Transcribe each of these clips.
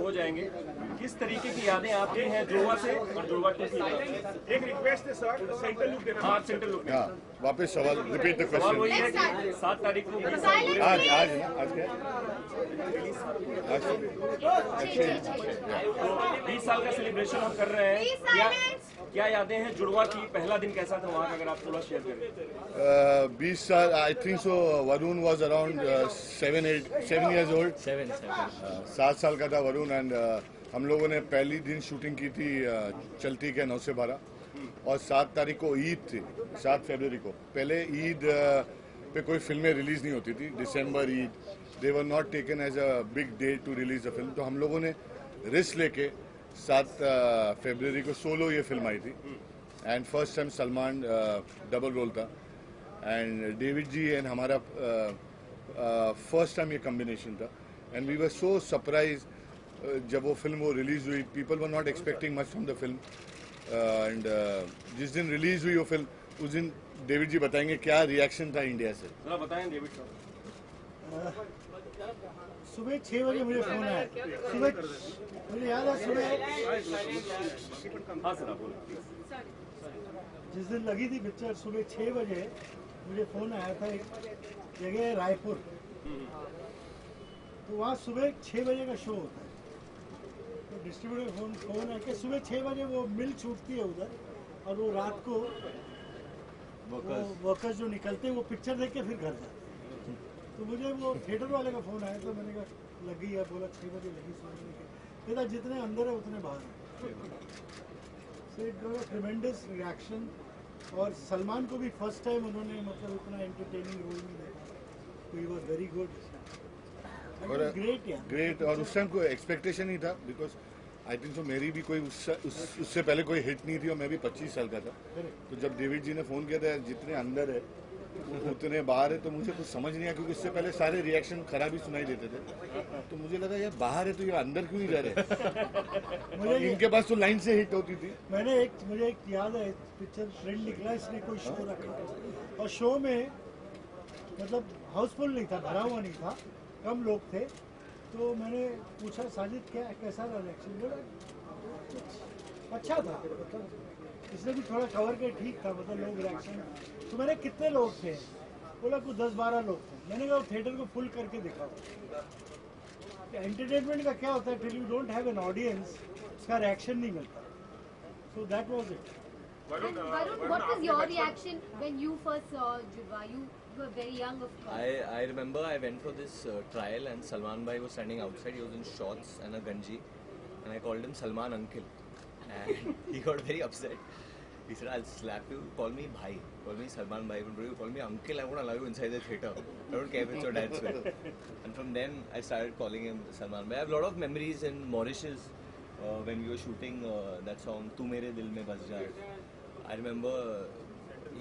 हो जाएंगे। किस तरीके की यादें आपकी हैं जुड़वा से और जुड़वा टू की? एक रिक्वेस्ट है सर, सेंट्रल लुक देना। हाँ, सेंट्रल लुक। हाँ, वापस सवाल रिपीट द सवाल वही क्वेश्चन। है कि 7 तारीख को आज आज ना आज क्या आज तो 20 साल का सेलिब्रेशन हम कर रहे हैं। क्या यादें हैं जुड़वा की? पहला दिन कैसा था वहाँ का, अगर आप थोड़ा शेयर करें। 20 साल, I think so Varun was around 7 years old। 7 साल का था वरुण। एंड हम लोगों ने पहली दिन शूटिंग की थी चलती के 9 से 12 और 7 तारीख को ईद थी, 7 फरवरी को। पहले ईद पे कोई फिल्में रिलीज नहीं होती थी, दिसंबर Eid, they were not taken as a big day to release a film. तो हम लोगों ने रिस्क लेके 7 फरवरी को सोलो ये फिल्म आई थी। And first time Salman double role था एंड डेविड जी एंड हमारा फर्स्ट टाइम ये कॉम्बिनेशन था। And we were so surprise जब वो फिल्म वो रिलीज हुई। People were not expecting much from the film. And जिस दिन रिलीज हुई वो फिल्म, उस दिन डेविड जी बताएंगे क्या रिएक्शन था इंडिया से। जरा बताएं डेविड साहब। सुबह 6 बजे मुझे फोन आया। सुबह मुझे याद है, सुबह हाँ सर, आप बोलो। जिस दिन लगी थी पिक्चर, सुबह 6 बजे मुझे फोन आया था। एक जगह है रायपुर, तो वहाँ सुबह 6 बजे का शो होता है। तो डिस्ट्रीब्यूटर फोन आके सुबह 6 बजे वो मिल छूटती है उधर, और वो रात को वर्कर्स जो निकलते हैं वो पिक्चर देख के फिर घर जाते हैं। तो मुझे वो थिएटर वाले का फोन आया, तो मैंने कहा लगी है, बोला 6 बजे लगी, सोने के कहता जितने अंदर है उतने बाहर है। So it was a ट्रेमेंडस reaction. और सलमान को भी फर्स्ट टाइम उन्होंने मतलब इतना एंटरटेनिंग रोल में देखा, तो he was very good. Great. और उस टाइम कोई एक्सपेक्टेशन नहीं था, बिकॉज आई थिंक सो मेरी भी कोई उससे पहले कोई हिट नहीं थी और मैं भी 25 साल का था। तो जब डेविड जी ने फोन किया था जितने अंदर है उतने बाहर है, तो मुझे कुछ समझ नहीं आया, क्योंकि इससे पहले सारे रिएक्शन खराब ही सुनाई देते थे। तो मुझे लगा यार बाहर है तो ये अंदर क्यों नहीं जा रहे। मुझे इनके पास तो लाइन से हिट होती थी। मुझे एक याद है, पिक्चर ट्रेंड निकला, इसने कोई शो रखा और शो में मतलब हाउसफुल नहीं था, भरा हुआ नहीं था, कम लोग थे। तो मैंने पूछा साजिद क्या कैसा रहा रिएक्शन? बोला अच्छा था, मतलब इसने भी थोड़ा कवर के ठीक था, मतलब लोग रिएक्शन। तो मैंने कितने लोग थे? बोला कुछ 10-12 लोग थे। मैंने कहा थिएटर को फुल करके दिखाओ। एंटरटेनमेंट का क्या होता है, till you don't have an audience उसका रिएक्शन नहीं मिलता। So that was it. Varun, what was your reaction when you first saw Judwa? You were very young, of course. I remember I went for this trial and Salman Bhai was standing outside. He was in shorts and a ganji, and I called him Salman Uncle, and he got very upset. He said, "I'll slap you. Call me Bhai. Call me Salman Bhai. But you call me Uncle, I won't allow you inside the theatre. I don't care if it's your dad's way." And from then I started calling him Salman Bhai. I have a lot of memories in Mauritius when we were shooting that song "Tu Mere Dil Mein Bas Jaye." I remember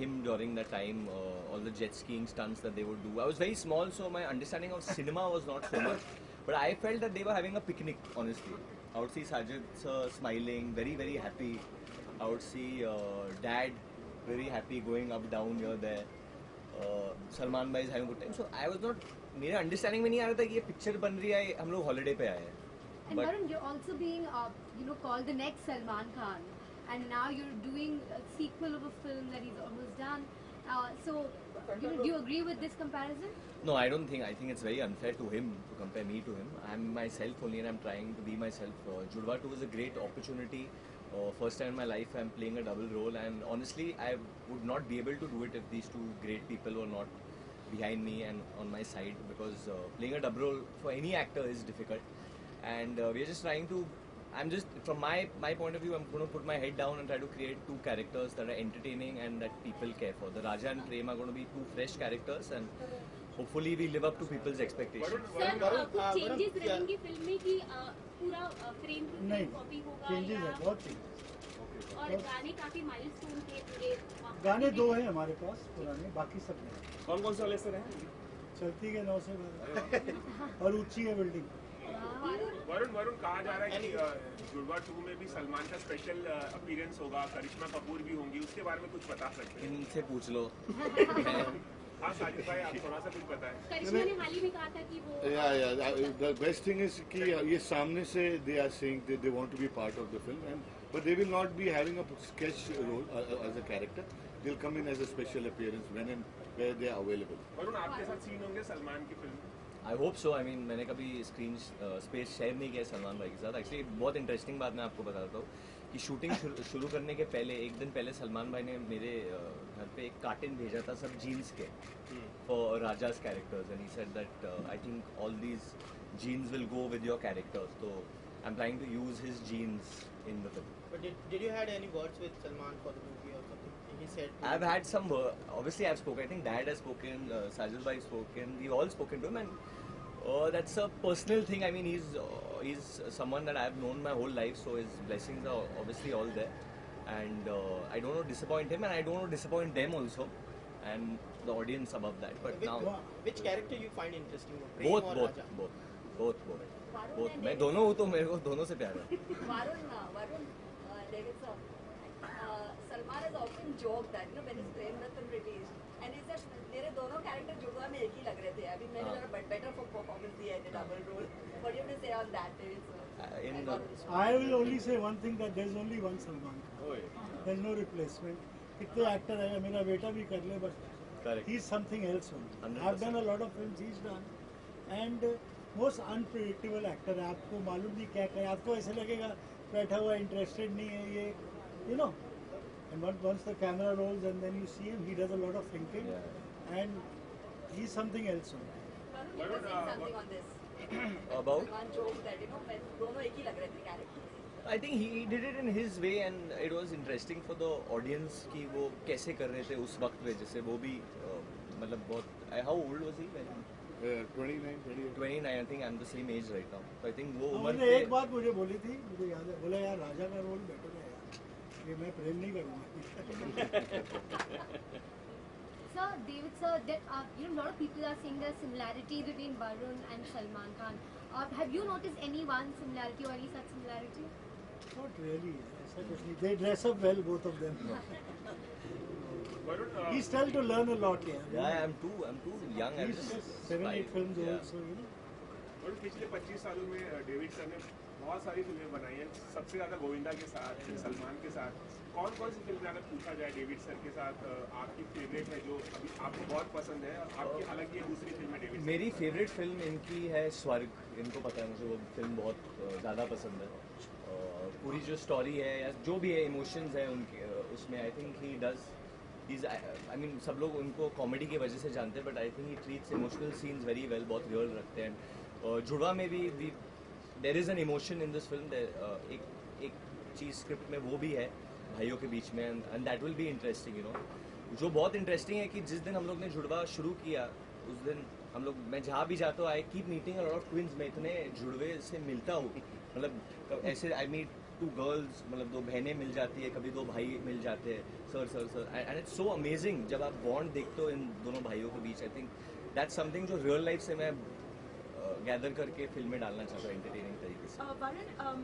him during that time, all the jet skiing stunts that they would do. I was very small, so my understanding of cinema was not so much. But I felt that they were having a picnic, honestly. I would see Sajid sir smiling, very, very happy. I would see Dad very happy going up, down, here, there. Salman Bhai is having a good time. So I was not, मेरे understanding में नहीं आ रहा था कि ये picture बन रही है, हम लोग holiday पे आए हैं. And Varun, you're also being, called the next Salman Khan. And now you're doing a sequel of a film that he's almost done. So, do you agree with this comparison? No, I don't think. I think it's very unfair to him to compare me to him. I'm myself only, and I'm trying to be myself. Judwa 2 is a great opportunity. First time in my life, I'm playing a double role, and honestly, I would not be able to do it if these two great people were not behind me and on my side. Because playing a double role for any actor is difficult, and we're just trying to. I'm just, from my point of view, I'm going to put my head down and try to create two characters that are entertaining and that people care for. The Raja and Prem are going to be two fresh characters, and hopefully we live up to people's expectations. Sir, कुछ changes रहेंगी film में कि पूरा frame to frame copy होगा? Changes है, बहुत changes. और गाने काफी माइलस्टोन थे पूरे। गाने 2 हैं हमारे पास पुराने, बाकी सब नहीं। कौन कौन से वाले से रहे? चलती के 9 से 12 और ऊंची है बिल्डिंग। वरुण कहा जा रहा है कि जुड़वा 2 में भी सलमान का स्पेशल अपीयरेंस होगा, करिश्मा कपूर भी होंगी, उसके बारे में कुछ बता सकते हैं? इनसे पूछ लो। हाँ साजिद भाई आप थोड़ा सा कुछ बताएं। करिश्मा ने हाल ही में कहा था कि वो The best thing is कि ये सामने से they are saying that they want to be part of the film, but they will not be having a sketch role as a character. They'll come in as a special appearance when and where they are available. Varun आपके साथ scene होंगे सलमान की film में? I hope so. I mean मैंने कभी screen space share नहीं किया सलमान भाई के साथ। एक्चुअली बहुत इंटरेस्टिंग बात मैं आपको बताता हूँ कि शूटिंग शुरू करने के पहले एक दिन पहले सलमान भाई ने मेरे घर पे एक कार्टन भेजा था सब जीन्स के for Raja's characters and he said that I think all these jeans will go with your characters, तो I am trying to use his jeans in the film. But did you had any words with Salman for the movie or something? He said. I've had some. Obviously, I've spoken. I think Dad has spoken. Sajid bhai spoken. We've all spoken to him, and that's a personal thing. I mean, he's someone that I've known my whole life, so his blessings are obviously all there. And I don't want to disappoint him, and I don't want to disappoint them also, and the audience above that. But now, Which character you find interesting? both. मैं दोनों हूँ तो मेरे को दोनों से प्यार है. Varun, David sir, Salman has often joked that when his Premrathan released, and he said तेरे दोनों कैरेक्टर जुड़वा में एक ही लग रहे थे. I mean, मैंने जरा better for performance दिया है double role. What do you have to say on that, David sir? I will only say one thing, that there is only one Salman. There is no replacement. कितने actor है, मेरा बेटा भी कर ले, but Correct. he is something else only. 100%. I've done a lot of films he's done, and most unpredictable actor है. आपको मालूम नहीं क्या करे, आपको ऐसे लगेगा बैठा हुआ इंटरेस्टेड नहीं है ये, you know. And once the camera rolls and then you see him, he does a lot of thinking, and he's something else only. Varun, you were saying something on this. About? Salman joked that when दोनों एक ही लग रहे थे character. I think he did it in his way, and it was interesting for the audience कि वो कैसे कर रहे थे उस वक्त में, जैसे वो भी मतलब बहुत. How old was he? 29, 28. 29. I think I'm the same age right now. So I think वो उम्र उन्होंने पे एक बात मुझे बोली थी, मुझे याद है, बोला यार राजा का रोल बेटर है यार, ये मैं प्रेम नहीं करूँगा. Sir, David sir, that a lot of people are saying there's similarity between Varun and Salman Khan. Have you noticed any one similarity or any such similarity? Not really. ऐसा कुछ नहीं. They dress up well, both of them. Varun He's still to learn a lot here. Yeah, I'm too young. I'm He's just 7-8 films yeah. old, so you know. Varun पिछले 25 सालों में David sir ने बहुत सारी फिल्में बनाई हैं, सबसे ज़्यादा गोविंदा के साथ, सलमान के साथ. कौन कौन सी फिल्म अगर पूछा जाए डेविड सर के साथ आपकी फेवरेट है जो अभी आपको बहुत पसंद है, और आपकी हालांकि ये दूसरी फिल्म है डेविड सर. मेरी फेवरेट फिल्म इनकी है स्वर्ग. इनको पता है मुझे वो फिल्म बहुत ज़्यादा पसंद है. पूरी जो स्टोरी है या जो भी है इमोशंस है उनके उसमें I think he does. I mean सब लोग उनको कॉमेडी की वजह से जानते हैं, but I think he treats emotional scenes very well. बहुत रियल रखते हैं. और जुड़वा में भी there is an emotion in this film. एक चीज़ स्क्रिप्ट में वो भी है भाइयों के बीच में, and that will be interesting. जो बहुत इंटरेस्टिंग है कि जिस दिन हम लोग ने जुड़वा शुरू किया उस दिन हम लोग, मैं जहाँ भी जाता हूँ I keep meeting a lot of twins. मैं इतने जुड़वे से मिलता हूँ, मतलब ऐसे आई मीट 2 गर्ल्स, मतलब 2 बहनें मिल जाती है, कभी 2 भाई मिल जाते हैं. Sir and it's so amazing जब आप बॉन्ड देखते हो इन दोनों भाइयों के बीच. आई थिंक दैट्स समथिंग जो रियल लाइफ से मैं गैदर करके फिल्म में डालना चाहता हूँ एंटरटेनिंग तरीके से. Varun,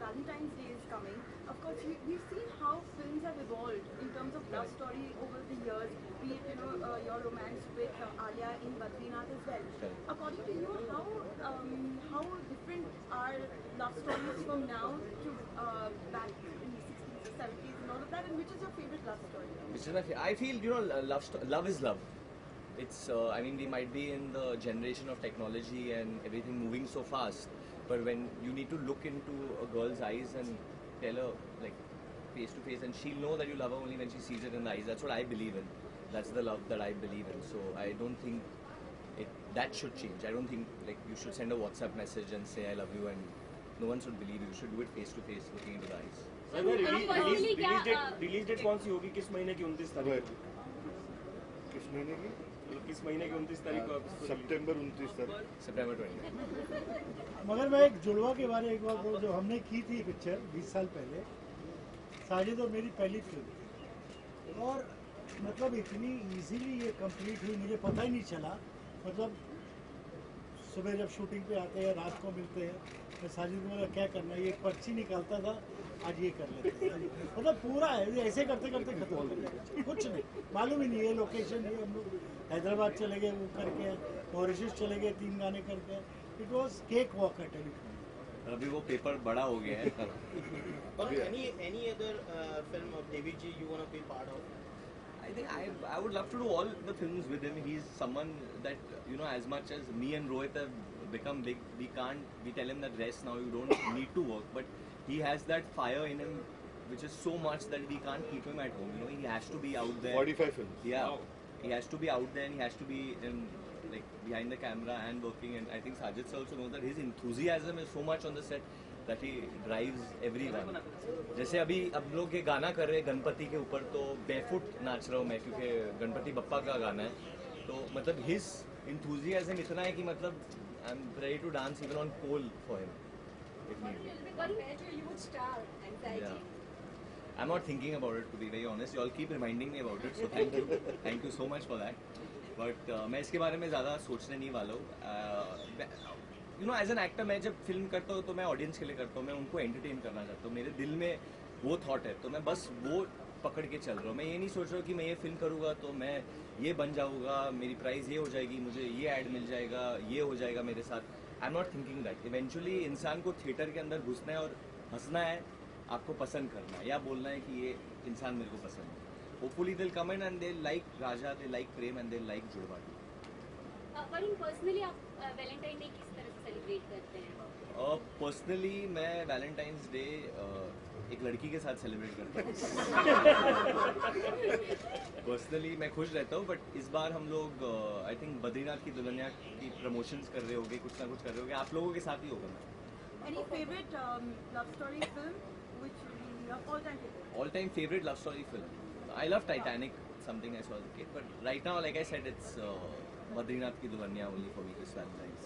Valentine's Day is coming. Of course, we've seen how films have evolved in terms of love story over the years. Be it your romance with Alia in Badrinath as well. Correct. According to you, how different are love stories from now to back in the 60s, 70s, and all of that? And which is your favorite love story? Which is my I feel love is love. It's I mean we might be in the generation of technology and everything moving so fast, but when you need to look into a girl's eyes and tell her like face to face, and she'll know that you love her only when she sees it in the eyes. That's what I believe in. That's the love that I believe in. So I don't think that should change. I don't think like you should send a WhatsApp message and say I love you and no one should believe you. You should do it face to face, looking into the eyes. Release date कौन सी होगी, किस महीने की 29 तारीख को? किस महीने की? किस महीने की 29 तारीख को? सितंबर 29 तारीख. September 20. मगर मैं एक जुड़वा के बारे में एक बार बोलूं, जो हमने की थी पिक्चर 20 साल पहले, साजिद और मेरी पहली फिल्म थी, और मतलब इतनी इजीली ये कंप्लीट हुई मुझे पता ही नहीं चला. मतलब सुबह जब शूटिंग पे आते हैं, रात को मिलते हैं, मैं साजिद को बोला क्या करना है, ये पर्ची निकालता था, आज ये कर लेते हैं. मतलब पूरा है, ऐसे करते करते खत्म हो गया, कुछ कुछ नहीं, मालूम ही नहीं ये लोकेशन ये हम लोग हैदराबाद चले गए, वो करके मॉरिशस चले गए, 3 गाने करके. It was cake walk at telephone. अभी वो पेपर बड़ा हो गया है. Any other film of David G you want to be part of? I think I would love to do all the films with him. He's someone that, you know, as much as me and Rohit have become big, we tell him that rest now, you don't need to work, but he has that fire in him which is so much that we can't keep him at home. You know, he has to be out there. 45 films. Yeah, Wow. he has to be out there and he has to be in, like, behind the camera and working. And I think Sajid also knows that his enthusiasm is so much on the set that he drives everyone. जैसे अभी अब लोग ये गाना कर रहे हैं गणपति के ऊपर, तो बेफुट नाच रहा हूँ मैं क्योंकि गणपति बप्पा का गाना है. तो मतलब his enthusiasm इतना है कि मतलब I'm ready to dance even on pole for him if need be. Compared to a huge star, anxiety. Yeah. I'm not thinking about it, to be very honest. You all keep reminding me about it, so thank you so much for that. But मैं इसके बारे में ज़्यादा सोचने नहीं वाला हूँ. You know, as an actor, मैं जब फिल्म करता हूँ तो मैं ऑडियंस के लिए करता हूँ, मैं उनको एंटरटेन करना चाहता हूँ. मेरे दिल में वो थॉट है, तो मैं बस वो पकड़ के चल रहा हूँ. मैं ये नहीं सोच रहा हूँ कि मैं ये फिल्म करूँगा तो मैं ये बन जाऊँगा, मेरी प्राइस ये हो जाएगी, मुझे ये ऐड मिल जाएगा, ये हो जाएगा मेरे साथ. I am not thinking that. Eventually इंसान को थिएटर के अंदर घुसना है और हंसना है, आपको पसंद करना है या बोलना है कि ये इंसान मेरे को पसंद है. Hopefully they come in and they like Raja, they like Prem and they like जुड़वा. वरुण, पर्सनली आप वैलेंटाइन डे किस तरह से सेलिब्रेट करते हैं? पर्सनली मैं वैलेंटाइंस डे एक लड़की के साथ सेलिब्रेट करता हूँ. पर्सनली मैं खुश रहता हूँ, बट इस बार हम लोग आई थिंक बद्रीनाथ की दुल्हनिया की प्रमोशंस कर रहे होंगे, कुछ ना कुछ कर रहे होंगे. आप लोगों के साथ ही होगा. Any favorite love story film which you love all-time favorite? All time favorite love story film. I love Titanic, something I saw as a kid, but right now, like I said, it's Badrinath ki Dulhania only for me this Valentine's.